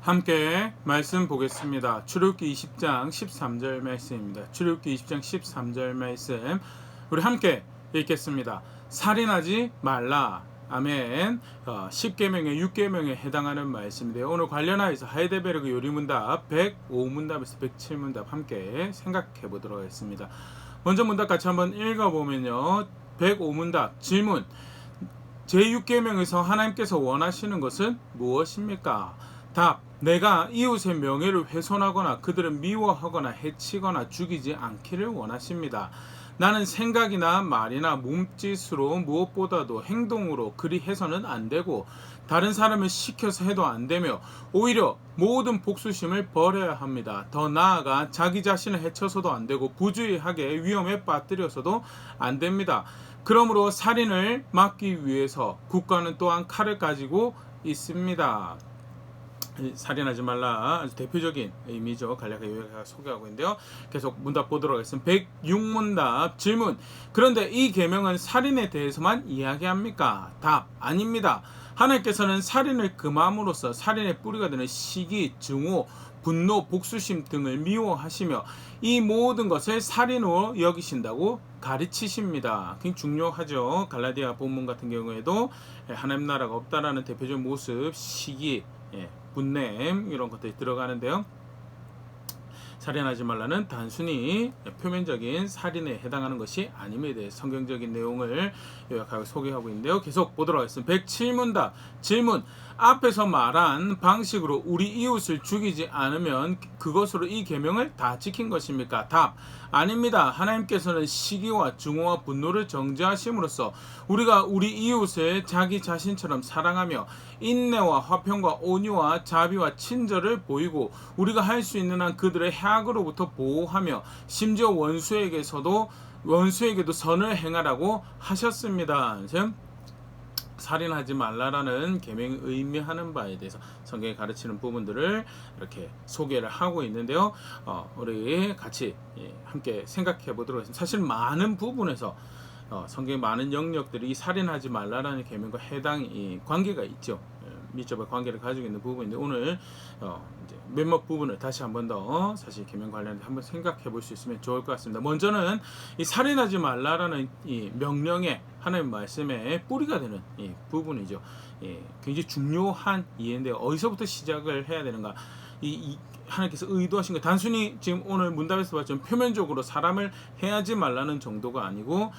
함께 말씀 보겠습니다. 출애굽기 20장 13절 말씀입니다. 출애굽기 20장 13절 말씀 우리 함께 읽겠습니다. 살인하지 말라. 아멘. 10계명의 6계명에 해당하는 말씀인데요. 오늘 관련하여서 하이델베르그 요리문답 105문답에서 107문답 함께 생각해 보도록 하겠습니다. 먼저 문답 같이 한번 읽어보면요. 105문답 질문. 제6계명에서 하나님께서 원하시는 것은 무엇입니까? 답. 내가 이웃의 명예를 훼손하거나 그들을 미워하거나 해치거나 죽이지 않기를 원하십니다. 나는 생각이나 말이나 몸짓으로 무엇보다도 행동으로 그리 해서는 안 되고 다른 사람을 시켜서 해도 안 되며 오히려 모든 복수심을 버려야 합니다. 더 나아가 자기 자신을 해쳐서도 안 되고 부주의하게 위험에 빠뜨려서도 안 됩니다. 그러므로 살인을 막기 위해서 국가는 또한 칼을 가지고 있습니다. 살인하지 말라 아주 대표적인 의미죠. 간략하게 요약해서 소개하고 있는데요. 계속 문답 보도록 하겠습니다. 106문답 질문. 그런데 이 계명은 살인에 대해서만 이야기합니까? 답. 아닙니다. 하나님께서는 살인을 금함으로써 살인의 뿌리가 되는 시기, 증오, 분노, 복수심 등을 미워하시며 이 모든 것을 살인으로 여기신다고 가르치십니다. 굉장히 중요하죠. 갈라디아 본문 같은 경우에도 하나님 나라가 없다라는 대표적인 모습, 시기, 분냄 이런 것들이 들어가는데요. 살인하지 말라는 단순히 표면적인 살인에 해당하는 것이 아님에 대해 성경적인 내용을 요약하고 소개하고 있는데요. 계속 보도록 하겠습니다. 107문답 질문. 앞에서 말한 방식으로 우리 이웃을 죽이지 않으면 그것으로 이 계명을 다 지킨 것입니까? 답. 아닙니다. 하나님께서는 시기와 증오와 분노를 정죄하심으로써 우리가 우리 이웃을 자기 자신처럼 사랑하며 인내와 화평과 온유와 자비와 친절을 보이고 우리가 할 수 있는 한 그들의 해악으로부터 보호하며 심지어 원수에게도 선을 행하라고 하셨습니다. 살인하지 말라라는 계명이 의미하는 바에 대해서 성경이 가르치는 부분들을 이렇게 소개를 하고 있는데요. 우리 같이 함께 생각해 보도록 하겠습니다. 사실 많은 부분에서 성경의 많은 영역들이 이 살인하지 말라라는 계명과 해당이 관계가 있죠. 밀접한 관계를 가지고 있는 부분인데 오늘 이제 몇몇 부분을 다시 한번 더 사실 계명 관련해서 한번 생각해 볼 수 있으면 좋을 것 같습니다. 먼저는 이 살인하지 말라라는 이 명령의 하나님 말씀의 뿌리가 되는 이 부분이죠. 굉장히 중요한 이해인데 어디서부터 시작을 해야 되는가? 하나님께서 의도하신 거 단순히 지금 오늘 문답에서 봤지만 표면적으로 사람을 해하지 말라는 정도가 아니고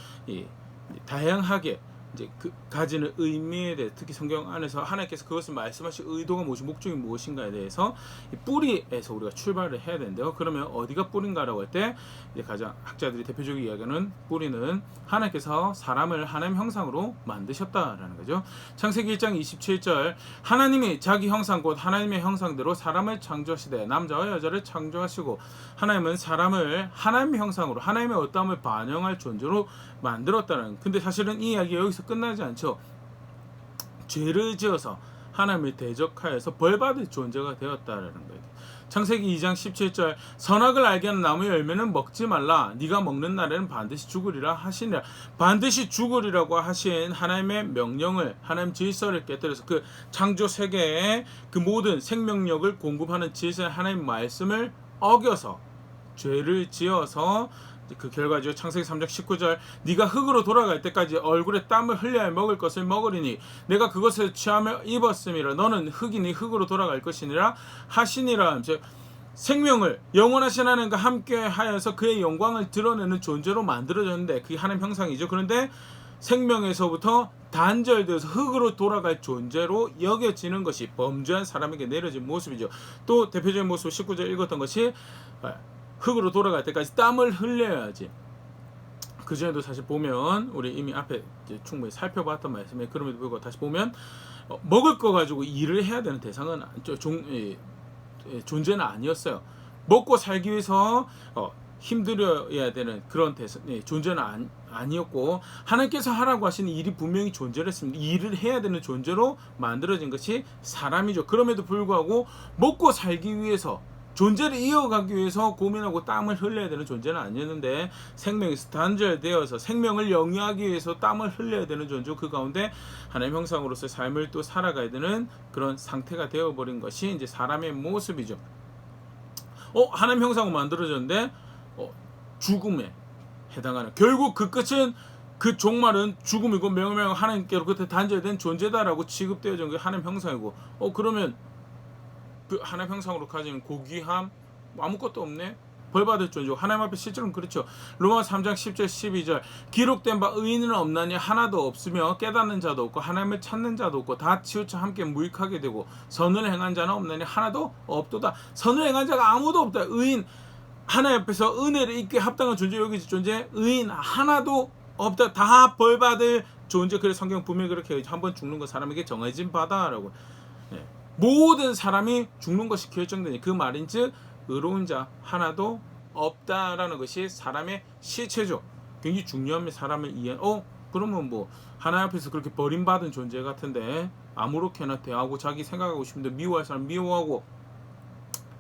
다양하게 이제 가지는 의미에 대해 특히 성경 안에서 하나님께서 그것을 말씀하실 의도가 무엇이 목적이 무엇인가에 대해서 이 뿌리에서 우리가 출발을 해야 되는데요. 그러면 어디가 뿌리인가라고 할 때 이제 가장 학자들이 대표적으로 이야기하는 뿌리는 하나님께서 사람을 하나님 형상으로 만드셨다라는 거죠. 창세기 1장 27절 하나님이 자기 형상 곧 하나님의 형상대로 사람을 창조하시되 남자와 여자를 창조하시고 하나님은 사람을 하나님의 형상으로 하나님의 어떠함을 반영할 존재로 만들었다는. 근데 사실은 이 이야기 여기서 끝나지 않죠. 죄를 지어서 하나님을 대적하여서 벌받을 존재가 되었다라는 거예요. 창세기 2장 17절 선악을 알게 하는 나무의 열매는 먹지 말라. 네가 먹는 날에는 반드시 죽으리라 하시니라. 반드시 죽으리라고 하신 하나님의 명령을 하나님 질서를 깨뜨려서 그 창조 세계의 그 모든 생명력을 공급하는 질서의 하나님 말씀을 어겨서 죄를 지어서 그 결과죠. 창세기 3장 19절 네가 흙으로 돌아갈 때까지 얼굴에 땀을 흘려야 먹을 것을 먹으리니 내가 그것을 취하며 입었음이라. 너는 흙이니 흙으로 돌아갈 것이니라 하시니라. 생명을 영원하신 하나님과 함께 하여서 그의 영광을 드러내는 존재로 만들어졌는데 그게 하나님 형상이죠. 그런데 생명에서부터 단절되어서 흙으로 돌아갈 존재로 여겨지는 것이 범죄한 사람에게 내려진 모습이죠. 또 대표적인 모습 19절 읽었던 것이 흙으로 돌아갈 때까지 땀을 흘려야지. 그 전에도 사실 보면 우리 이미 앞에 이제 충분히 살펴봤던 말씀에 그럼에도 불구하고 다시 보면 먹을 거 가지고 일을 해야 되는 대상은 존재는 아니었어요. 먹고 살기 위해서 힘들어야 되는 그런 존재는 아니었고 하나님께서 하라고 하시는 일이 분명히 존재를 했습니다. 일을 해야 되는 존재로 만들어진 것이 사람이죠. 그럼에도 불구하고 먹고 살기 위해서 존재를 이어가기 위해서 고민하고 땀을 흘려야 되는 존재는 아니었는데 생명에서 단절되어서 생명을 영위하기 위해서 땀을 흘려야 되는 존재, 그 가운데 하나님 형상으로서 삶을 또 살아가야 되는 그런 상태가 되어버린 것이 이제 사람의 모습이죠. 하나님 형상으로 만들어졌는데 죽음에 해당하는, 결국 그 끝은, 그 종말은 죽음이고 명명 하나님께로 그때 단절된 존재다라고 취급되어진 게 하나님 형상이고, 그러면 그 하나님 형상으로 가진 고귀함 아무것도 없네, 벌받을 존재. 하나님 앞에 실제로는 그렇죠. 로마서 3장 10절 12절 기록된 바 의인은 없나니 하나도 없으며 깨닫는 자도 없고 하나님을 찾는 자도 없고 다 치우쳐 함께 무익하게 되고 선을 행한 자는 없나니 하나도 없도다. 선을 행한 자가 아무도 없다. 의인, 하나님 앞에서 은혜를 입게 합당한 존재, 여기지 존재, 의인 하나도 없다. 다 벌받을 존재. 그래서 성경 분명히 그렇게 한번 죽는 건 사람에게 정해진 바다라고. 모든 사람이 죽는 것이 결정되니 그 말인즉 의로운 자 하나도 없다라는 것이 사람의 실체죠. 굉장히 중요합니다. 사람을 이해. 그러면 뭐 하나님 앞에서 그렇게 버림받은 존재 같은데 아무렇게나 대하고 자기 생각하고 싶은데 미워할 사람 미워하고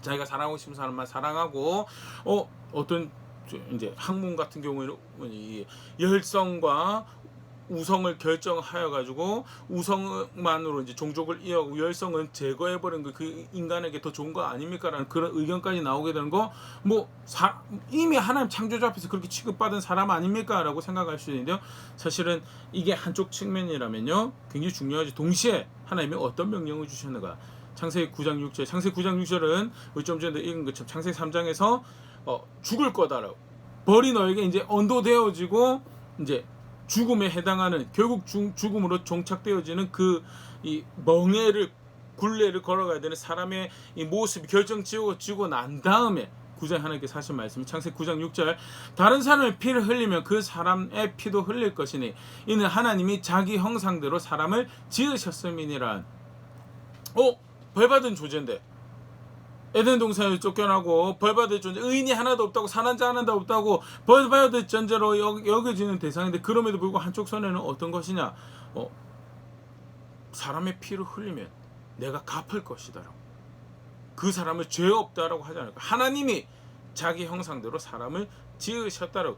자기가 사랑하고 싶은 사람만 사랑하고 어떤 이제 학문 같은 경우에는 이 열성과 우성을 결정하여 가지고 우성만으로 이제 종족을 이어가고 열성은 제거해 버린 거, 그 인간에게 더 좋은 거 아닙니까라는 그런 의견까지 나오게 되는 거, 뭐 이미 하나님 창조주 앞에서 그렇게 취급받은 사람 아닙니까라고 생각할 수 있는데요. 사실은 이게 한쪽 측면이라면요 굉장히 중요하지. 동시에 하나님이 어떤 명령을 주셨는가. 창세기 9장 6절. 창세기 9장 6절은 우리 좀 전에 읽은 것처럼 창세기 3장에서 죽을 거다라고, 벌이 너에게 이제 언도되어지고 이제 죽음에 해당하는, 결국 죽음으로 종착되어지는 그 이 멍에를, 굴레를 걸어가야 되는 사람의 이 모습이 결정지고 난 다음에 9장 하나님께서 하신 말씀이 창세기 9장 6절 다른 사람의 피를 흘리면 그 사람의 피도 흘릴 것이니 이는 하나님이 자기 형상대로 사람을 지으셨음이니라. 벌받은 존재인데, 에덴 동산에 쫓겨나고 벌받을 존재, 의인이 하나도 없다고, 선한 자 하나도 없다고 벌받을 존재로 여겨지는 대상인데, 그럼에도 불구하고 한쪽 손에는 어떤 것이냐, 사람의 피를 흘리면 내가 갚을 것이다라고, 그 사람을 죄 없다라고 하지 않을까. 하나님이 자기 형상대로 사람을 지으셨다라고.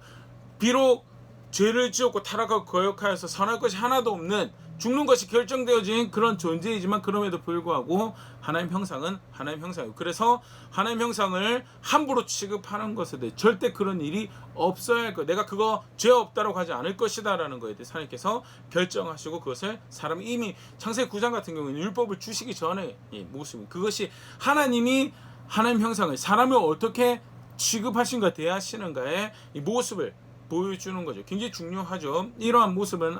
비록 죄를 지었고 타락하고 거역하여서 선할 것이 하나도 없는, 죽는 것이 결정되어진 그런 존재이지만 그럼에도 불구하고 하나님 형상은 하나님 형상이고, 그래서 하나님 형상을 함부로 취급하는 것에 대해 절대 그런 일이 없어야 할 것, 내가 그거 죄 없다라고 하지 않을 것이다 라는 것에 대해 하나님께서 결정하시고, 그것을 사람이 이미 창세기 9장 같은 경우에는 율법을 주시기 전에 이 모습, 그것이 하나님이 하나님 형상을 사람을 어떻게 취급하신가 대하시는가의 이 모습을 보여주는 거죠. 굉장히 중요하죠. 이러한 모습은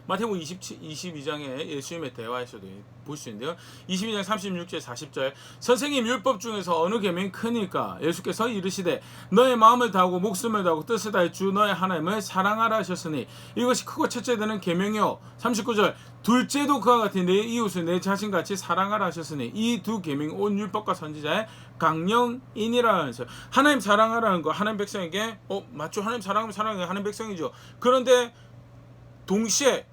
마태복음 22장에 예수님의 대화에서도 볼 수 있는데요. 22장 36절 40절 선생님 율법 중에서 어느 계명이 크니까? 예수께서 이르시되 너의 마음을 다하고 목숨을 다하고 뜻을 다해 주 너의 하나님을 사랑하라 하셨으니 이것이 크고 첫째 되는 계명이요. 39절 둘째도 그와 같이 내 이웃을 내 자신같이 사랑하라 하셨으니 이 두 계명이 온 율법과 선지자의 강령이니라 하면서, 하나님 사랑하라는 거 하나님 백성에게 맞죠. 하나님 사랑하면 사랑해 하나님 백성이죠. 그런데 동시에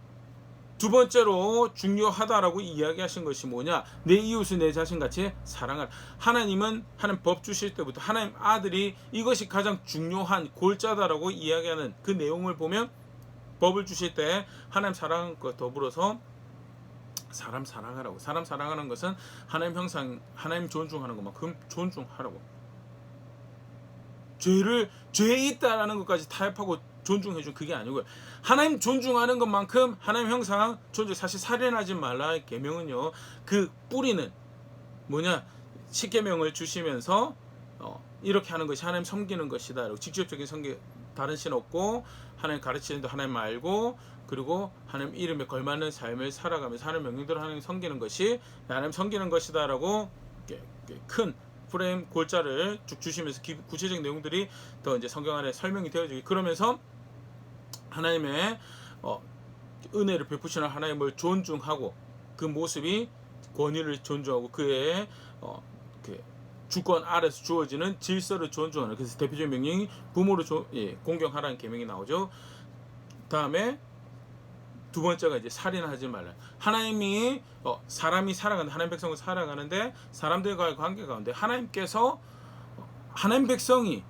두 번째로 중요하다라고 이야기하신 것이 뭐냐? 내 이웃을 내 자신같이 사랑하라. 하나님은 하나님 법 주실 때부터 하나님 아들이 이것이 가장 중요한 골자다라고 이야기하는 그 내용을 보면, 법을 주실 때 하나님 사랑하는 것 더불어서 사람 사랑하라고. 사람 사랑하는 것은 하나님 형상, 하나님 존중하는 것만큼 존중하라고. 죄에 있다라는 것까지 타협하고 존중해준 그게 아니고요. 하나님 존중하는 것만큼 하나님 형상 존중. 사실 살인하지 말라의 계명은요, 그 뿌리는 뭐냐, 십계명을 주시면서 이렇게 하는 것이 하나님 섬기는 것이다. 직접적인 섬기, 다른 신 없고 하나님 가르치는 데 하나님 알고, 그리고 하나님 이름에 걸맞는 삶을 살아가면서 하나님 명령대로 하나님 섬기는 것이 하나님 섬기는 것이다라고 큰 프레임 골자를 쭉 주시면서 구체적인 내용들이 더 이제 성경 안에 설명이 되어지고, 그러면서 하나님의 은혜를 베푸시는 하나님을 존중하고, 그 모습이 권위를 존중하고 그의 그 주권 아래서 주어지는 질서를 존중하는, 그래서 대표적인 명령이 부모를 공경하라는 계명이 나오죠. 다음에 두 번째가 이제 살인하지 말라. 하나님이 사람이 살아가는데, 하나님 백성은 살아가는데 사람들과의 관계 가운데 하나님께서 하나님 백성이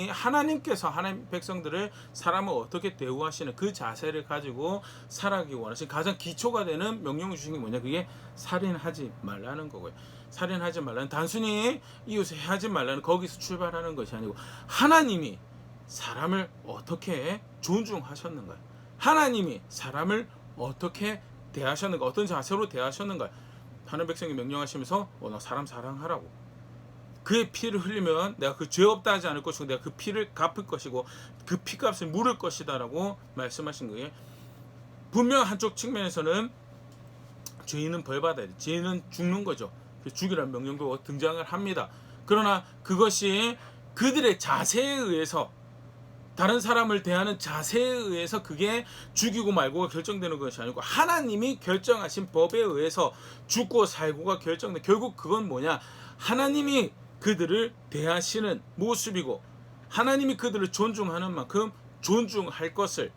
하나님께서 하나님 백성들을 사람을 어떻게 대우하시는 그 자세를 가지고 살아가기 원하시는 가장 기초가 되는 명령을 주신 게 뭐냐? 그게 살인하지 말라는 거고요. 살인하지 말라는, 단순히 이웃을 해하지 말라는 거기서 출발하는 것이 아니고, 하나님이 사람을 어떻게 존중하셨는가, 하나님이 사람을 어떻게 대하셨는가, 어떤 자세로 대하셨는가, 하나님 백성이 명령하시면서 나 사람 사랑하라고, 그의 피를 흘리면 내가 그 죄 없다 하지 않을 것이고 내가 그 피를 갚을 것이고 그 피값을 물을 것이다 라고 말씀하신 거예요. 분명 한쪽 측면에서는 죄인은 벌받아야 돼, 죄인은 죽는 거죠. 죽이라는 명령도 등장을 합니다. 그러나 그것이 그들의 자세에 의해서, 다른 사람을 대하는 자세에 의해서 그게 죽이고 말고가 결정되는 것이 아니고, 하나님이 결정하신 법에 의해서 죽고 살고가 결정돼. 결국 그건 뭐냐? 하나님이 그들을 대하시는 모습이고, 하나님이 그들을 존중하는 만큼 존중할 것을,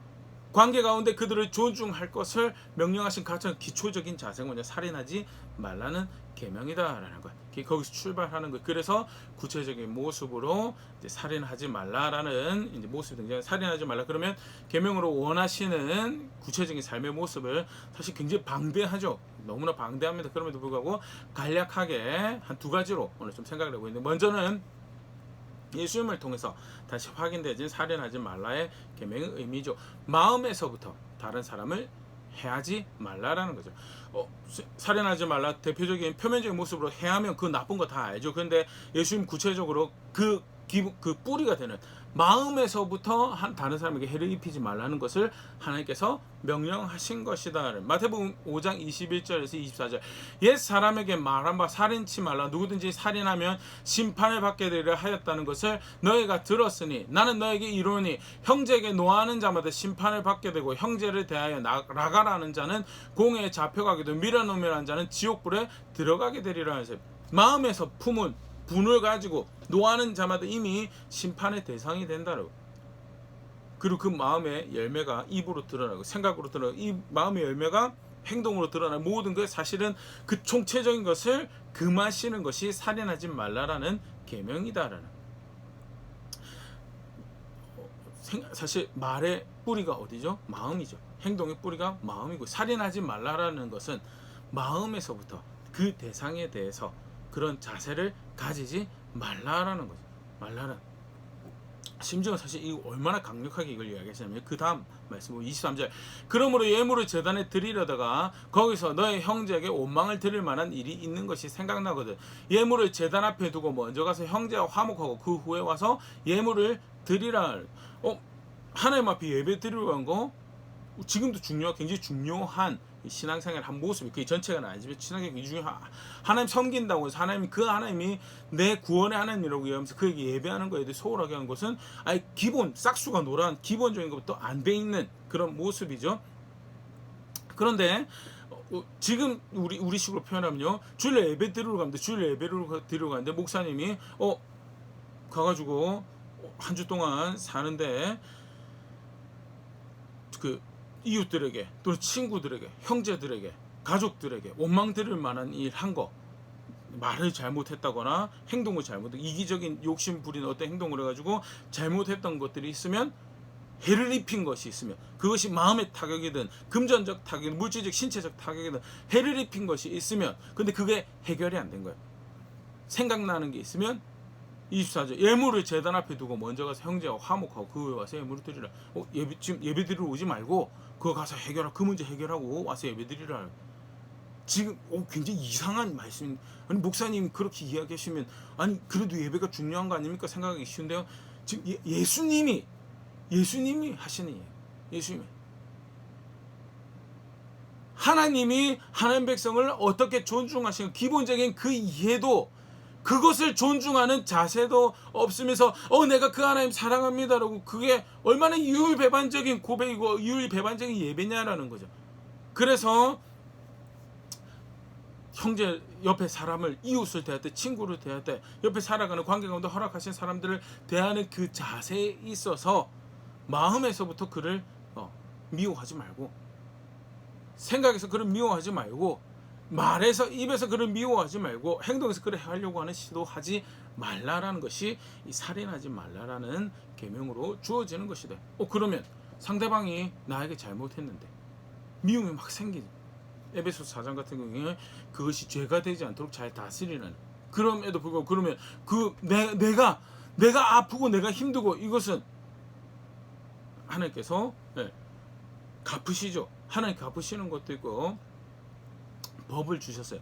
관계 가운데 그들을 존중할 것을 명령하신 가장 기초적인 자세가 뭐냐? 살인하지 말라는 계명이다라는 거야. 거기서 출발하는 거예요. 그래서 구체적인 모습으로 이제 살인하지 말라라는 이제 모습이 등장. 살인하지 말라 그러면 계명으로 원하시는 구체적인 삶의 모습을 사실 굉장히 방대하죠. 너무나 방대합니다. 그럼에도 불구하고 간략하게 한 두 가지로 오늘 좀 생각을 하고 있는데, 먼저는 예수님을 통해서 다시 확인되어진 살인하지 말라의 계명의 의미죠. 마음에서부터 다른 사람을 해하지 말라라는 거죠. 살인하지 말라 대표적인 표면적인 모습으로 해하면 그 나쁜 거 다 알죠. 그런데 예수님 구체적으로 그 뿌리가 되는 마음에서부터 다른 사람에게 해를 입히지 말라는 것을 하나님께서 명령하신 것이다. 마태복음 5장 21절에서 24절. 옛 사람에게 말한 바 살인치 말라. 누구든지 살인하면 심판을 받게 되리라 하였다는 것을 너희가 들었으니 나는 너에게 이르노니 형제에게 노하는 자마다 심판을 받게 되고, 형제를 대하여 나가라는 자는 공회에 잡혀가게 되고 밀어놓으라는 자는 지옥불에 들어가게 되리라 하세요. 마음에서 품은 분을 가지고 노하는 자마다 이미 심판의 대상이 된다고. 그리고 그 마음의 열매가 입으로 드러나고 생각으로 드러나고, 이 마음의 열매가 행동으로 드러나는 모든 것, 사실은 그 총체적인 것을 금하시는 것이 살인하지 말라라는 계명이다라는. 사실 말의 뿌리가 어디죠? 마음이죠. 행동의 뿌리가 마음이고, 살인하지 말라라는 것은 마음에서부터 그 대상에 대해서 그런 자세를 가지지 말라라는 거죠. 말라는. 심지어 사실 이 얼마나 강력하게 이걸 이야기하시냐면 그 다음 말씀 23절. 그러므로 예물을 제단에 드리려다가 거기서 너의 형제에게 원망을 드릴 만한 일이 있는 것이 생각나거든. 예물을 제단 앞에 두고 먼저 가서 형제와 화목하고 그 후에 와서 예물을 드리라. 하나님 앞에 예배 드리러 간 거 지금도 굉장히 중요한 신앙생활 한 모습이, 그 전체가 아니지만 신앙생활이 굉장히 중요한, 하나님 섬긴다고 해서 하나님이 내 구원의 하나님이라고 얘기하면서 그에게 예배하는 거에 대해 소홀하게 하는 것은 아예 기본 싹수가 노란 기본적인 것부터 안 돼 있는 그런 모습이죠. 그런데 지금 우리 식으로 표현하면요, 주일 예배 드리러 가는데, 주일 예배를 드리러 가는데 목사님이 가가지고 한 주 동안 사는데 그 이웃들에게 또는 친구들에게 형제들에게 가족들에게 원망 드릴 만한 일 한 거, 말을 잘못했다거나 행동을 잘못했다, 이기적인 욕심 부리는 어떤 행동을 해가지고 잘못했던 것들이 있으면, 해를 입힌 것이 있으면, 그것이 마음의 타격이든 금전적 타격이든 물질적 신체적 타격이든 해를 입힌 것이 있으면, 근데 그게 해결이 안 된 거예요. 생각나는 게 있으면 24절. 예물을 제단 앞에 두고 먼저 가서 형제와 화목하고 그 후에 와서 예물을 드리라. 지금 예배 드리러 오지 말고 그거 가서 그 문제 해결하고 와서 예배 드리라. 지금 굉장히 이상한 말씀. 아니 목사님 그렇게 이야기하시면, 아니 그래도 예배가 중요한 거 아닙니까? 생각하기 쉬운데요. 지금 예수님이 하시는 얘기예요. 예수님이. 하나님이 하나님 백성을 어떻게 존중하시는 기본적인 그 이해도, 그것을 존중하는 자세도 없으면서 내가 그 하나님 사랑합니다라고, 그게 얼마나 이율배반적인 고백이고 이율배반적인 예배냐라는 거죠. 그래서 형제 옆에 사람을, 이웃을 대할 때, 친구를 대할 때, 옆에 살아가는 관계 가운데 허락하신 사람들을 대하는 그 자세에 있어서 마음에서부터 그를 미워하지 말고, 생각에서 그를 미워하지 말고, 말에서 입에서 그를 미워하지 말고, 행동에서 그를 하려고 하는 시도하지 말라라는 것이 이 살인하지 말라라는 계명으로 주어지는 것이다. 그러면 상대방이 나에게 잘못했는데 미움이 막 생기지. 에베소서 4장 같은 경우에 그것이 죄가 되지 않도록 잘 다스리는, 그럼에도 불구하고 그러면 내가 아프고 내가 힘들고 이것은 하나님께서 갚으시죠. 하나님 갚으시는 것도 있고 법을 주셨어요.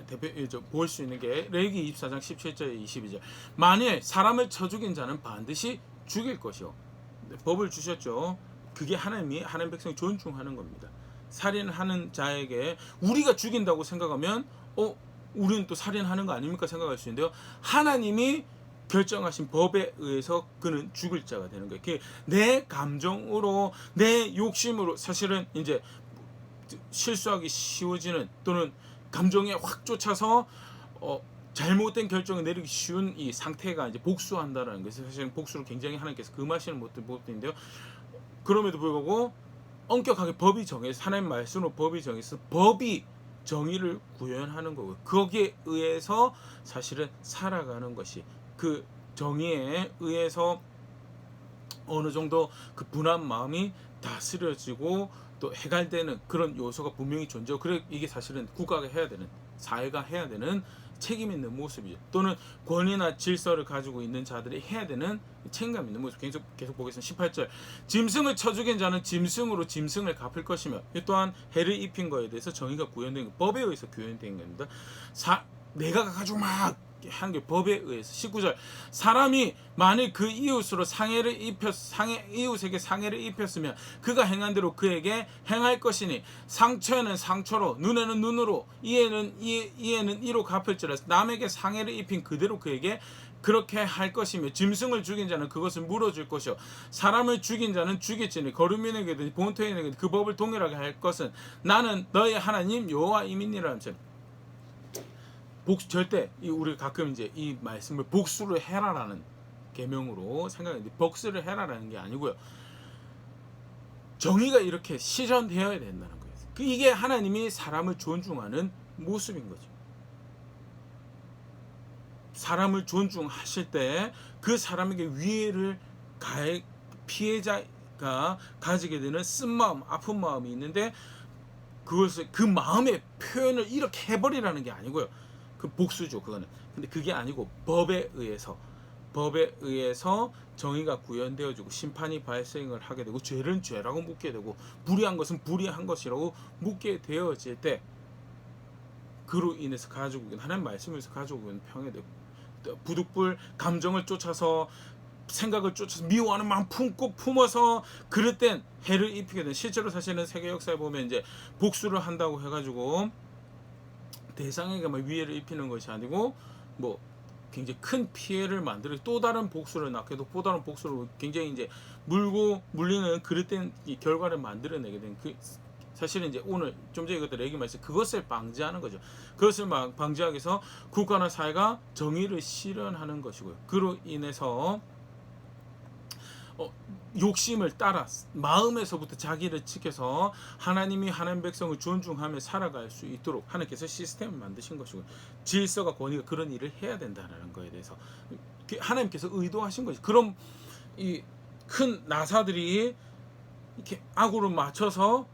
대표 볼 수 있는 게 레위기 24장 17절 22절. 만일 사람을 쳐 죽인 자는 반드시 죽일 것이요. 법을 주셨죠. 그게 하나님 백성이 존중하는 겁니다. 살인하는 자에게 우리가 죽인다고 생각하면 우리는 또 살인하는 거 아닙니까 생각할 수 있는데요. 하나님이 결정하신 법에 의해서 그는 죽을 자가 되는 거예요. 내 감정으로, 내 욕심으로 사실은 이제 실수하기 쉬워지는, 또는 감정에 확 쫓아서 잘못된 결정을 내리기 쉬운 이 상태가 이제 복수한다라는 것이, 사실은 복수를 굉장히 하나님께서 금하시는 법인데요. 그럼에도 불구하고 엄격하게 법이 정해서, 하나님 말씀으로 법이 정해서 법이 정의를 구현하는 거고, 거기에 의해서 사실은 살아가는 것이, 그 정의에 의해서 어느 정도 그 분한 마음이 다스려지고 또 해갈되는 그런 요소가 분명히 존재하고, 그래 이게 사실은 국가가 해야 되는, 사회가 해야 되는 책임 있는 모습이죠. 또는 권위나 질서를 가지고 있는 자들이 해야 되는 책임감 있는 모습. 계속 보겠습니다. 18절. 짐승을 쳐 죽인 자는 짐승으로 짐승을 갚을 것이며, 이 또한 해를 입힌 것에 대해서 정의가 구현된 것, 법에 의해서 구현된 겁니다. 내가 가지고 막 한 게 법에 의해서. 19절. 사람이 만일 그 이웃으로 이웃에게 상해를 입혔으면 그가 행한 대로 그에게 행할 것이니, 상처에는 상처로, 눈에는 눈으로, 이에는 이로 갚을지라. 남에게 상해를 입힌 그대로 그에게 그렇게 할 것이며, 짐승을 죽인 자는 그것을 물어줄 것이요, 사람을 죽인 자는 죽일지니, 거류민에게든 본토인에게든 그 법을 동일하게 할 것은 나는 너의 하나님 여호와임이니라. 절대 우리 가끔 이제 이 말씀을 복수를 해라라는 계명으로 생각하는데, 복수를 해라라는 게 아니고요. 정의가 이렇게 실현되어야 된다는 거예요. 이게 하나님이 사람을 존중하는 모습인 거죠. 사람을 존중하실 때 그 사람에게 위해를 가해, 피해자가 가지게 되는 쓴마음, 아픈 마음이 있는데, 그것을 그 마음의 표현을 이렇게 해버리라는 게 아니고요. 그 복수죠, 그거는. 근데 그게 아니고 법에 의해서 정의가 구현되어지고 심판이 발생을 하게 되고, 죄는 죄라고 묻게 되고, 불의한 것은 불의한 것이라고 묻게 되어질 때, 그로 인해서 가지고 있는 하나님 말씀에서 가지고 있는 평에 부득불 감정을 쫓아서, 생각을 쫓아서 미워하는 마음 품어서 그럴 땐 해를 입히게 된, 실제로 사실은 세계 역사에 보면 이제 복수를 한다고 해가지고 대상에게만 위해를 입히는 것이 아니고 뭐 굉장히 큰 피해를 만들어 또 다른 복수를 낳게도 또 다른 복수로 굉장히 이제 물리는 그릇된 이 결과를 만들어내게 된, 그 사실은 이제 오늘 좀 전에 이것들 얘기했을 그것을 방지하는 거죠. 그것을 방지하기 위해서 국가나 사회가 정의를 실현하는 것이고요. 그로 인해서 욕심을 따라 마음에서부터 자기를 지켜서 하나님이 하나님 백성을 존중하며 살아갈 수 있도록 하나님께서 시스템을 만드신 것이고, 질서가 권위가 그런 일을 해야 된다는 거에 대해서 하나님께서 의도하신 거죠. 그럼 이 큰 나사들이 이렇게 악으로 맞춰서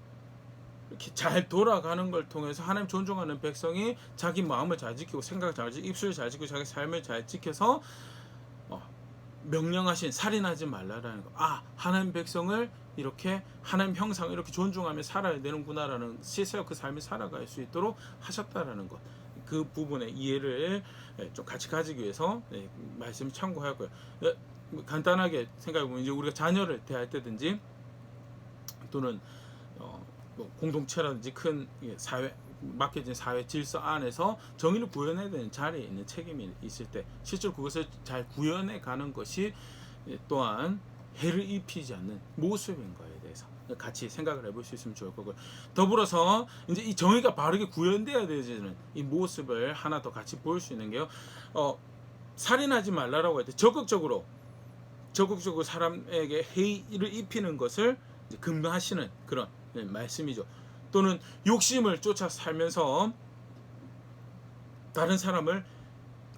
이렇게 잘 돌아가는 걸 통해서 하나님 존중하는 백성이 자기 마음을 잘 지키고, 생각을 잘 지키고, 입술을 잘 지키고, 자기 삶을 잘 지켜서 명령하신 살인하지 말라라는 거. 하나님 백성을 이렇게 하나님 형상을 이렇게 존중하며 살아야 되는구나라는 실제로 그 삶을 살아갈 수 있도록 하셨다라는 것. 그 부분의 이해를 좀 같이 가지기 위해서 말씀 참고하고요. 간단하게 생각해 보면 이제 우리가 자녀를 대할 때든지 또는 뭐 공동체라든지 큰 사회, 맡겨진 사회 질서 안에서 정의를 구현해야 되는 자리에 있는 책임이 있을 때 실제로 그것을 잘 구현해 가는 것이 또한 해를 입히지 않는 모습인 거에 대해서 같이 생각을 해볼 수 있으면 좋을 거고요. 더불어서 이제 이 정의가 바르게 구현되어야 되는 이 모습을 하나 더 같이 볼 수 있는 게요. 살인하지 말라라고 할 때 적극적으로 사람에게 해를 입히는 것을 이제 금하시는 그런 말씀이죠. 또는 욕심을 쫓아 살면서 다른 사람을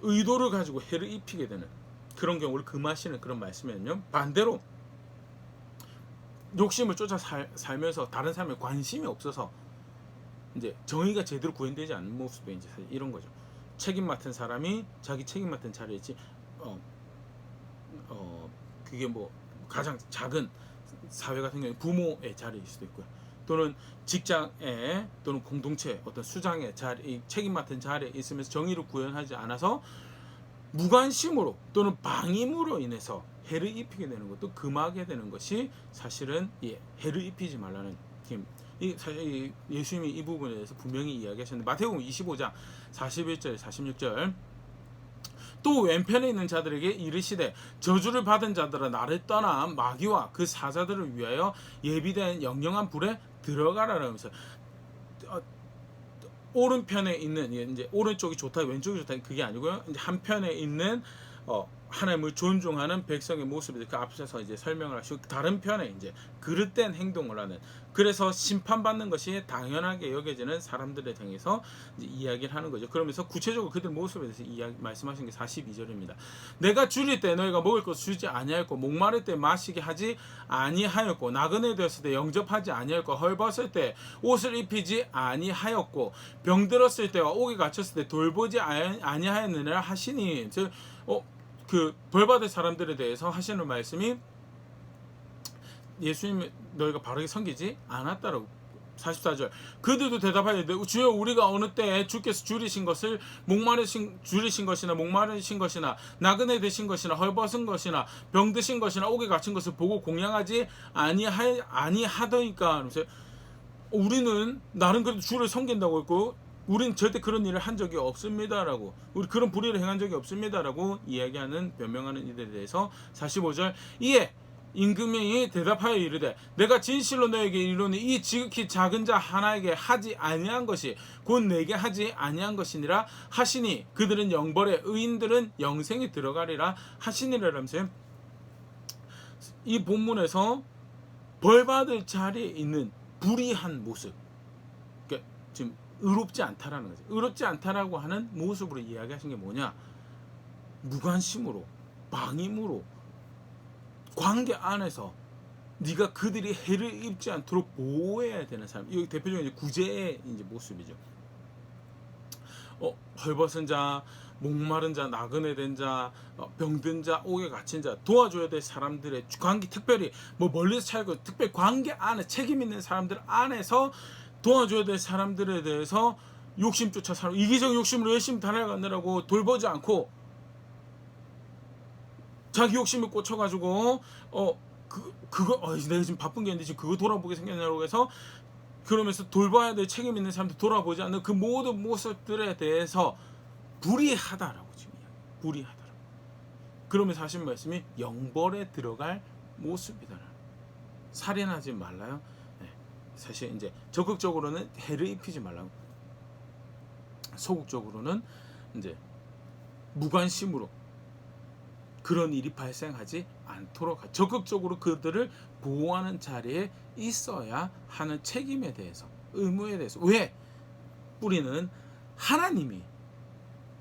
의도를 가지고 해를 입히게 되는 그런 경우를 금하시는 그런 말씀이면요. 반대로 욕심을 쫓아 살면서 다른 사람에 관심이 없어서 이제 정의가 제대로 구현되지 않는 모습이 이제 사실 이런 거죠. 책임 맡은 사람이 자기 책임 맡은 자리에 있지, 그게 뭐 가장 작은 사회 같은 경우에 부모의 자리일 수도 있고요. 또는 직장에 또는 공동체 어떤 수장의 자리, 책임 맡은 자리에 있으면서 정의를 구현하지 않아서 무관심으로 또는 방임으로 인해서 해를 입히게 되는 것도 금하게 되는 것이 사실은 해를 입히지 말라는 힘. 사실 예수님이 이 부분에 대해서 분명히 이야기하셨는데 마태복음 25장 41절 46절 또 왼편에 있는 자들에게 이르시되 저주를 받은 자들아 나를 떠나 마귀와 그 사자들을 위하여 예비된 영영한 불에 들어가라라면서 오른편에 있는 이제 오른쪽이 좋다 왼쪽이 좋다 그게 아니고요. 이제 한편에 있는 하나님을 존중하는 백성의 모습을 그 앞서서 이제 설명을 하시고 다른 편에 이제 그릇된 행동을 하는 그래서 심판받는 것이 당연하게 여겨지는 사람들에 대해서 이제 이야기를 하는 거죠. 그러면서 구체적으로 그들 모습에 대해서 말씀하신 게 42절입니다. 내가 줄일 때 너희가 먹을 것 주지 아니하였고 목마를 때 마시게 하지 아니하였고 나그네 되었을 때 영접하지 아니하였고 헐벗을 때 옷을 입히지 아니하였고 병들었을 때와 옥에 갇혔을 때 돌보지 아니하였느니라 하시니 그 벌받을 사람들에 대해서 하시는 말씀이 예수님 너희가 바르게 섬기지 않았다라고 44절 그들도 대답하여 주여 우리가 어느 때에 주께서 줄이신 것을 줄이신 것이나 목마르신 것이나 나그네 되신 것이나 헐벗은 것이나 병드신 것이나 옥에 갇힌 것을 보고 공양하지 아니하더니까 우리는 나름 그래도 주를 섬긴다고 했고 우린 절대 그런 일을 한 적이 없습니다라고 우리 그런 불의를 행한 적이 없습니다라고 이야기하는 변명하는 이들에 대해서 45절 이에 임금이 대답하여 이르되 내가 진실로 너에게 이르노니 이 지극히 작은 자 하나에게 하지 아니한 것이 곧 내게 하지 아니한 것이니라 하시니 그들은 영벌에 의인들은 영생에 들어가리라 하시니라면서 이 본문에서 벌받을 자리에 있는 불의한 모습 그러니까 지금 의롭지 않다라는 거죠. 의롭지 않다라고 하는 모습으로 이야기하신 게 뭐냐? 무관심으로, 방임으로, 관계 안에서 네가 그들이 해를 입지 않도록 보호해야 되는 사람. 이 대표적인 이제 구제의 이제 모습이죠. 헐벗은 자, 목마른 자, 나그네 된 자, 병든 자, 옥에 갇힌 자 도와줘야 될 사람들의 관계 특별히 뭐 멀리서 살고 특별히 관계 안에 책임 있는 사람들 안에서 도와줘야 될 사람들에 대해서 욕심 쫓아 살아 이기적 욕심으로 열심히 달아가느라고 돌보지 않고 자기 욕심을 꽂혀가지고 내가 지금 바쁜 게 있는데 지금 그거 돌아보게 생겼냐고 해서 그러면서 돌봐야 될 책임 있는 사람들 돌아보지 않는 그 모든 모습들에 대해서 불의하다라고 지금 불의하다라고 그러면서 하신 말씀이 영벌에 들어갈 모습이다라는 살인하지 말라요. 사실 이제 적극적으로는 해를 입히지 말라고 소극적으로는 이제 무관심으로 그런 일이 발생하지 않도록 적극적으로 그들을 보호하는 자리에 있어야 하는 책임에 대해서 의무에 대해서 왜 뿌리는 하나님이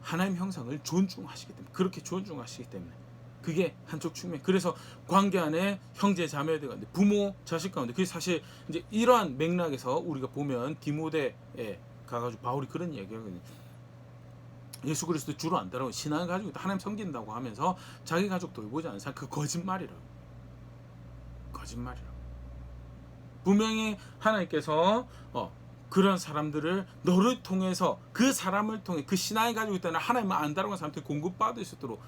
하나님 형상을 존중하시기 때문에 그렇게 존중하시기 때문에 그게 한쪽 측면. 그래서 관계 안에 형제 자매들 가운데 부모 자식 가운데 그게 사실 이제 이러한 맥락에서 우리가 보면 디모데에 가가지고 바울이 그런 이야기하거든요. 예수 그리스도 주로 안 따라오고 신앙을 가지고 하나님 섬긴다고 하면서 자기 가족 돌보지 않는 사람 그 거짓말이라고. 분명히 하나님께서 그런 사람들을 너를 통해서 그 사람을 통해 그 신앙을 가지고 있다는 하나님을 안다라고 하는 사람들이 공급받을 수 있도록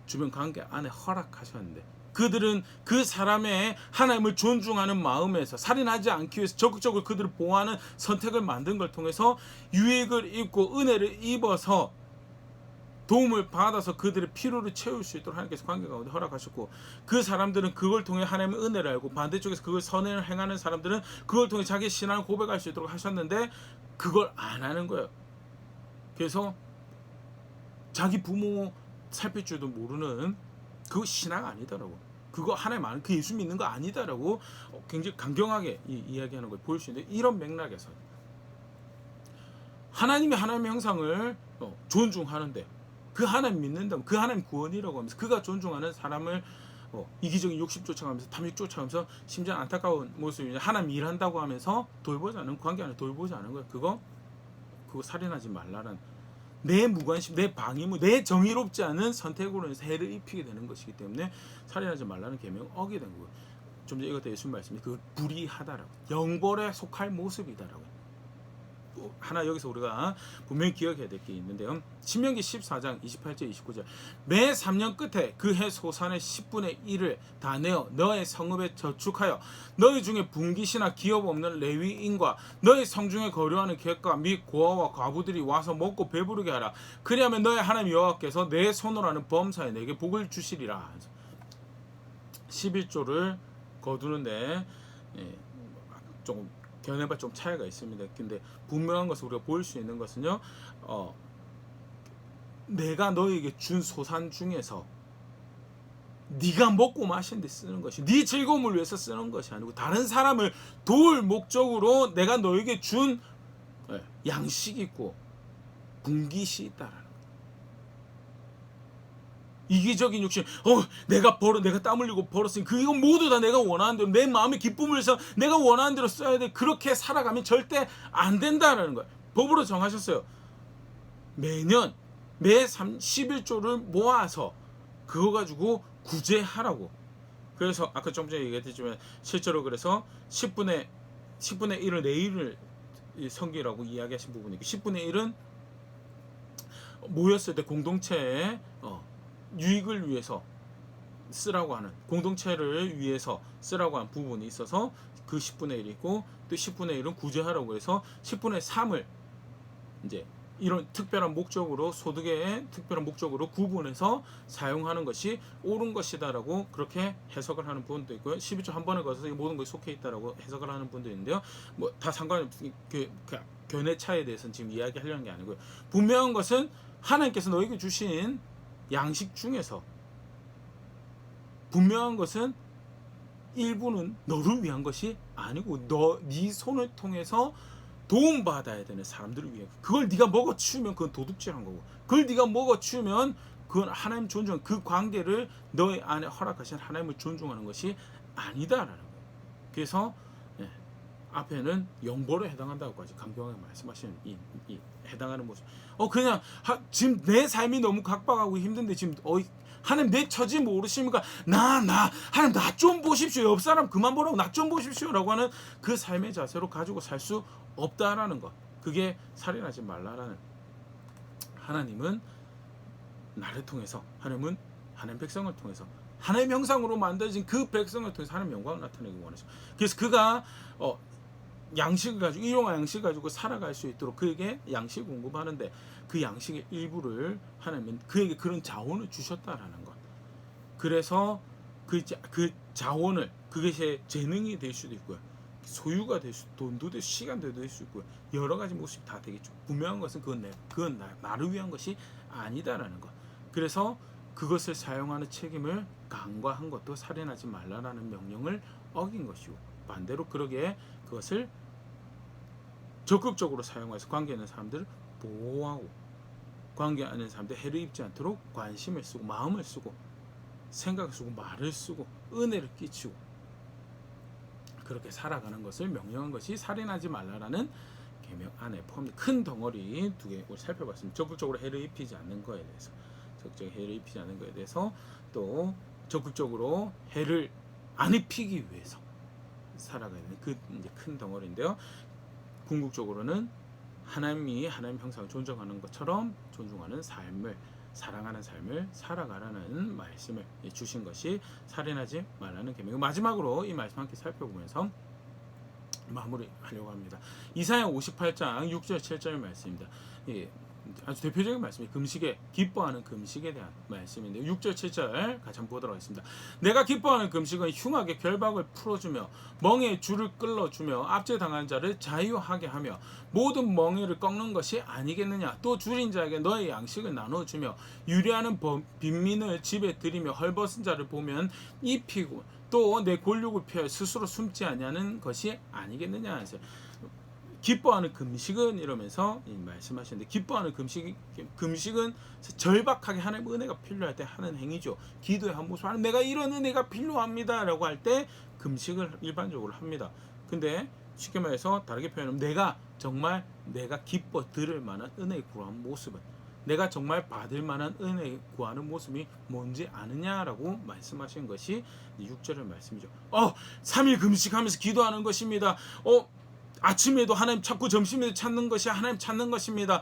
주변 관계 안에 허락하셨는데 그들은 그 사람의 하나님을 존중하는 마음에서 살인하지 않기 위해서 적극적으로 그들을 보호하는 선택을 만든 걸 통해서 유익을 입고 은혜를 입어서 도움을 받아서 그들의 필요를 채울 수 있도록 하나님께서 관계 가운데 허락하셨고 그 사람들은 그걸 통해 하나님의 은혜를 알고 반대쪽에서 그걸 선을 행하는 사람들은 그걸 통해 자기 신앙을 고백할 수 있도록 하셨는데 그걸 안 하는 거예요. 그래서 자기 부모 살필 줄도 모르는 그거 신앙 아니더라고. 그거 하나님 아는 그 예수 믿는 거 아니다라고 굉장히 강경하게 이야기하는 걸 보일 수 있는데, 이런 맥락에서 하나님의 형상을 존중하는데, 그 하나님 믿는다면 그 하나님 구원이라고 하면서 그가 존중하는 사람을 이기적인 욕심 쫓아가면서 탐욕 쫓아가면서 심지어 안타까운 모습이 하나님 일한다고 하면서 돌보지 않은, 관계 안에 돌보지 않은 거예요. 그거 살인하지 말라는, 내 무관심, 내 방임을, 내 정의롭지 않은 선택으로 인해서 해를 입히게 되는 것이기 때문에 살인하지 말라는 계명을 어기게 된 거예요. 좀 전에 이것도 예수님 말씀이 그 불의하다라고, 영벌에 속할 모습이다라고. 또 하나 여기서 우리가 분명히 기억해야 될 게 있는데요. 신명기 14장 28절 29절 매 3년 끝에 그 해 소산의 10분의 1을 다 내어 너의 성읍에 저축하여 너희 중에 분깃이나 기업 없는 레위인과 너희 성중에 거류하는 객과 및 고아와 과부들이 와서 먹고 배부르게 하라. 그리하면 너의 하나님 여호와께서 내 손으로 하는 범사에 내게 복을 주시리라. 11조를 거두는데 조금 견해가 좀 차이가 있습니다. 근데 분명한 것을 우리가 볼 수 있는 것은요, 내가 너에게 준 소산 중에서 네가 먹고 마신 데 쓰는 것이, 네 즐거움을 위해서 쓰는 것이 아니고 다른 사람을 도울 목적으로 내가 너에게 준 양식이 있고 분깃이 있다라는 거예요. 이기적인 욕심, 내가 땀 흘리고 벌었으니 이거 모두 다 내가 원하는 대로, 내 마음의 기쁨을 위해서 내가 원하는 대로 써야 돼. 그렇게 살아가면 절대 안 된다라는 거예요. 법으로 정하셨어요. 매년 매 11조를 모아서 그거 가지고 구제하라고. 그래서 아까 좀 전에 얘기했지만 실제로 그래서 10분의 1을 내일을 섬기라고 이야기하신 부분이 있고, 10분의 1은 모였을 때 공동체에 유익을 위해서 쓰라고 하는, 공동체를 위해서 쓰라고 하는 부분이 있어서 그 10분의 1이 있고, 또 10분의 1은 구제하라고 해서 10분의 3을 이제 이런 특별한 목적으로, 소득의 특별한 목적으로 구분해서 사용하는 것이 옳은 것이다라고 그렇게 해석을 하는 부분도 있고요. 12조 한 번에 걸쳐서 모든 것이 속해 있다라고 해석을 하는 분도 있는데요. 뭐 다 상관없이 그 견해 차이에 대해서는 지금 이야기하려는 게 아니고요. 분명한 것은 하나님께서 너에게 주신 양식 중에서 분명한 것은 일부는 너를 위한 것이 아니고 네 손을 통해서 도움받아야 되는 사람들을 위해, 그걸 네가 먹어치우면 그건 도둑질한 거고, 그걸 네가 먹어치우면 그건 하나님 존중, 그 관계를 너의 안에 허락하신 하나님을 존중하는 것이 아니다라는 거예요. 그래서 앞에는 영벌에 해당한다고까지 강경하게 말씀하시는 이 해당하는 모습. 그냥 지금 내 삶이 너무 각박하고 힘든데 지금 하나님 내 처지 모르십니까? 하나님 나 좀 보십시오. 옆 사람 그만 보라고 나 좀 보십시오라고 하는 그 삶의 자세로 가지고 살 수 없다라는 것. 그게 살인하지 말라라는. 하나님은 나를 통해서, 하나님은 하나님 백성을 통해서, 하나님 형상으로 만들어진 그 백성을 통해서 하나님 영광을 나타내기 원하죠. 그래서 그가 양식을 가지고, 일용할 양식을 가지고 살아갈 수 있도록 그에게 양식을 공급하는데, 그 양식의 일부를 하나님은 그에게 그런 자원을 주셨다라는 것. 그래서 그 자원을, 그것이 재능이 될 수도 있고요, 소유가 될 수, 돈도 될 수, 시간도 될 수 있고요, 여러 가지 모습이 다 되겠죠. 분명한 것은 그건 나를 위한 것이 아니다라는 것. 그래서 그것을 사용하는 책임을 간과한 것도 살인하지 말라라는 명령을 어긴 것이고, 반대로 그러기에 그것을 적극적으로 사용해서 관계 있는 사람들을 보호하고, 관계 안에 있는 사람들 해를 입지 않도록 관심을 쓰고 마음을 쓰고 생각을 쓰고 말을 쓰고 은혜를 끼치고 그렇게 살아가는 것을 명령한 것이 살인하지 말라라는 계명 안에 포함된 큰 덩어리 두 개 살펴봤습니다. 적극적으로 해를 입히지 않는 거에 대해서, 또 적극적으로 해를 안 입히기 위해서 살아가야 되는 그 이제 큰 덩어리인데요. 궁극적으로는 하나님이 하나님 형상을 존중하는 것처럼 존중하는 삶을, 사랑하는 삶을 살아가라는 말씀을 주신 것이 살인하지 말라는 계명이고, 마지막으로 이 말씀 함께 살펴보면서 마무리하려고 합니다. 이사야 58장 6절 7절의 말씀입니다. 아주 대표적인 말씀이 금식에 기뻐하는 금식에 대한 말씀인데 6절 7절 같이 한번 보도록 하겠습니다. 내가 기뻐하는 금식은 흉악의 결박을 풀어주며 멍에의 줄을 끌어주며 압제당한 자를 자유하게 하며 모든 멍에를 꺾는 것이 아니겠느냐. 또 줄인 자에게 너의 양식을 나눠주며 유리하는 빈민을 집에 들이며 헐벗은 자를 보면 입히고 또 내 골육을 펴 스스로 숨지 아니하는 것이 아니겠느냐 하세요. 기뻐하는 금식은 이러면서 말씀하시는데, 기뻐하는 금식은 절박하게 하나님의 은혜가 필요할 때 하는 행위죠. 기도의 한 모습, 하나님 내가 이런 은혜가 필요합니다 라고 할 때 금식을 일반적으로 합니다. 근데 쉽게 말해서 다르게 표현하면 내가 기뻐 들을 만한 은혜 구하는 모습은, 내가 정말 받을 만한 은혜 구하는 모습이 뭔지 아느냐라고 말씀하신 것이 6절의 말씀이죠. 3일 금식하면서 기도하는 것입니다. 아침에도 하나님 찾고 점심에도 찾는 것이 하나님 찾는 것입니다.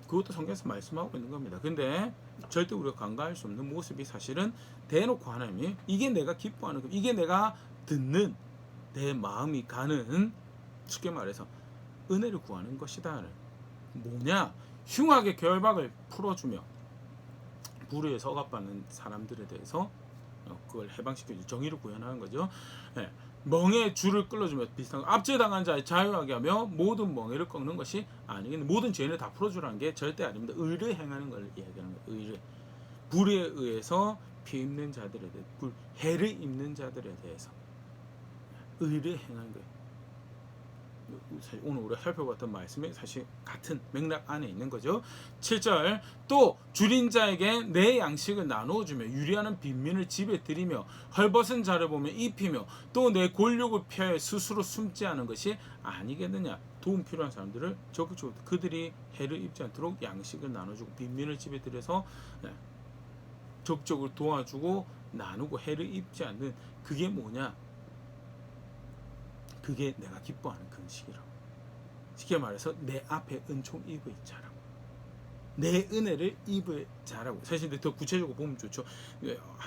그것도 성경에서 말씀하고 있는 겁니다. 근데 절대 우리가 간과할 수 없는 모습이 사실은 대놓고 하나님이 이게 내가 기뻐하는 것, 이게 내가 듣는 내 마음이 가는, 쉽게 말해서 은혜를 구하는 것이다. 뭐냐? 흉악의 결박을 풀어주며 불의에 억압받는 사람들에 대해서 그걸 해방시켜주고 정의를 구현하는 거죠. 멍에 줄을 끌어주며 비슷한 거. 압제당한 자를 자유하게 하며 모든 멍에를 꺾는 것이 아니겠네. 모든 죄인을 다 풀어주라는 게 절대 아닙니다. 의를 행하는 걸 이야기하는 거예요. 의를. 불의에 의해서 피 입는 자들에 대해, 해를 입는 자들에 대해서 의를 행하는 거예요. 사실 오늘 우리가 살펴봤던 말씀이 사실 같은 맥락 안에 있는 거죠. 7절 또 줄인 자에게 내 양식을 나누어주며 유리하는 빈민을 집에 들이며 헐벗은 자를 보며 입히며 또 내 골육을 펴 스스로 숨지 않은 것이 아니겠느냐. 도움 필요한 사람들을 적극적으로 그들이 해를 입지 않도록 양식을 나눠주고 빈민을 집에 들여서 적극적으로 도와주고 나누고 해를 입지 않는, 그게 뭐냐? 그게 내가 기뻐하는 금식이라고. 쉽게 말해서 내 앞에 은총 입의 자라고, 내 은혜를 입의 자라고. 사실 더 구체적으로 보면 좋죠.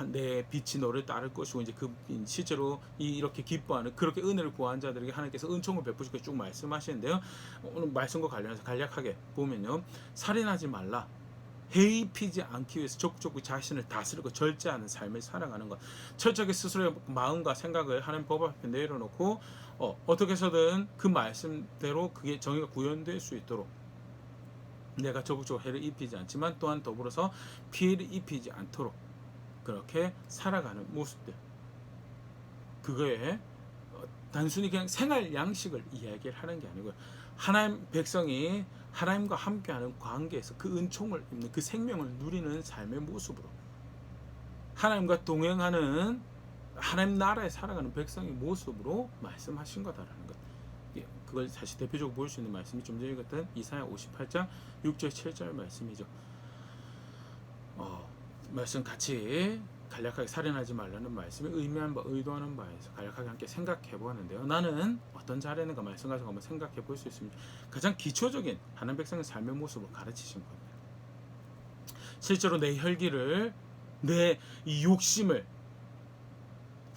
내 빛이 너를 따를 것이고, 이제 그 실제로 이렇게 기뻐하는, 그렇게 은혜를 구한 자들에게 하나님께서 은총을 베푸실 것 쭉 말씀하시는데요. 오늘 말씀과 관련해서 간략하게 보면요, 살인하지 말라, 해이 피지 않기 위해서 적극적으로 자신을 다스리고 절제하는 삶을 살아가는 것, 철저하게 스스로의 마음과 생각을 하나님 법 앞에 내려놓고 어떻게 해서든 그 말씀대로 그게 정의가 구현될 수 있도록 내가 적극적으로 해를 입히지 않지만 또한 더불어서 피해를 입히지 않도록 그렇게 살아가는 모습들, 그거에 단순히 그냥 생활 양식을 이야기를 하는 게 아니고요, 하나님 백성이 하나님과 함께하는 관계에서 그 은총을 입는, 그 생명을 누리는 삶의 모습으로 하나님과 동행하는, 하나님 나라에 살아가는 백성의 모습으로 말씀하신 거다라는 것. 그걸 사실 대표적으로 볼 수 있는 말씀이 좀 전에 읽었던 이사야 58장 6절 7절 말씀이죠. 말씀 같이 간략하게 살인하지 말라는 말씀이 의미한 바, 의도하는 바에서 간략하게 함께 생각해 보았는데요. 나는 어떤 자리에 있는가 말씀 가지고 한번 생각해 볼 수 있습니다. 가장 기초적인 하나님 백성의 삶의 모습을 가르치신 겁니다. 실제로 내 혈기를, 내 이 욕심을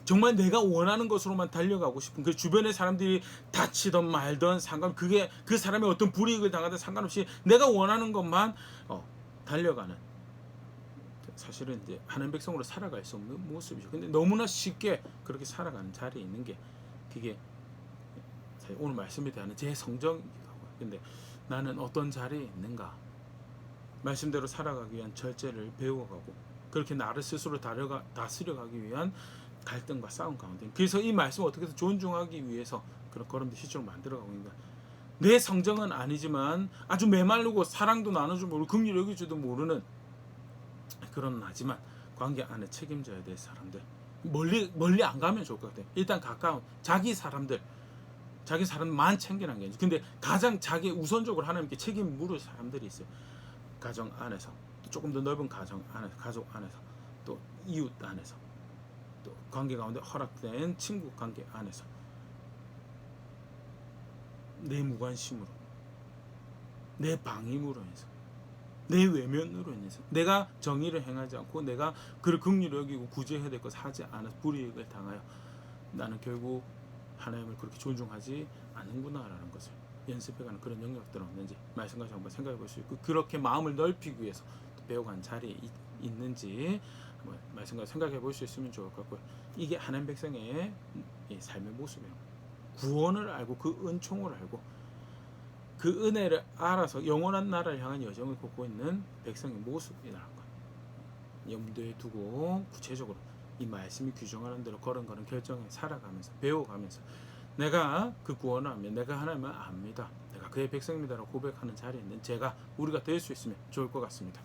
정말 내가 원하는 것으로만 달려가고 싶은, 그 주변의 사람들이 다치던 말던 그게 그 사람이 어떤 불이익을 당하든 상관없이 내가 원하는 것만 달려가는, 사실은 이제 하나님 백성으로 살아갈 수 없는 모습이죠. 근데 너무나 쉽게 그렇게 살아가는 자리에 있는 게, 그게 사실 오늘 말씀에 대한 제 성정이기도 하고요. 근데 나는 어떤 자리에 있는가? 말씀대로 살아가기 위한 절제를 배워가고, 그렇게 나를 스스로 다스려가기 위한 갈등과 싸움 가운데, 그래서 이 말씀을 어떻게 해서 존중하기 위해서 그런 걸음들 실제로 만들어가고 있는 거야. 내 성정은 아니지만 아주 메마르고 사랑도 나눠주고 모르고 긍휼히 여기지도 모르는 그런, 하지만 관계 안에 책임져야 될 사람들, 멀리 안 가면 좋을 것 같아요. 일단 가까운 자기 사람만 챙기는 게 아니죠. 근데 가장 자기 우선적으로 하나님께 책임 물을 사람들이 있어요. 가정 안에서, 또 조금 더 넓은 가정 안에서, 가족 안에서, 또 이웃 안에서, 또 관계 가운데 허락된 친구 관계 안에서, 내 무관심으로, 내 방임으로 해서, 내 외면으로 인해서 내가 정의를 행하지 않고 내가 그를 긍휼히 여기고 구제해야 될 것을 하지 않아서 불이익을 당하여 나는 결국 하나님을 그렇게 존중하지 않는구나라는 것을 연습해가는 그런 영역들은 없는지 말씀까지 한번 생각해 볼 수 있고, 그렇게 마음을 넓히기 위해서 배워가는 자리에 있는지 한번 말씀과 생각해 볼 수 있으면 좋을 것 같고요. 이게 하나님 백성의 이 삶의 모습이에요. 구원을 알고 그 은총을 알고 그 은혜를 알아서 영원한 나라를 향한 여정을 걷고 있는 백성의 모습이라는 것 염두에 두고 구체적으로 이 말씀이 규정하는 대로 걸음걸음 결정해 살아가면서 배워가면서 내가 그 구원을 하면 내가 하나님을 압니다, 내가 그의 백성입니다라고 고백하는 자리에 있는 우리가 될 수 있으면 좋을 것 같습니다.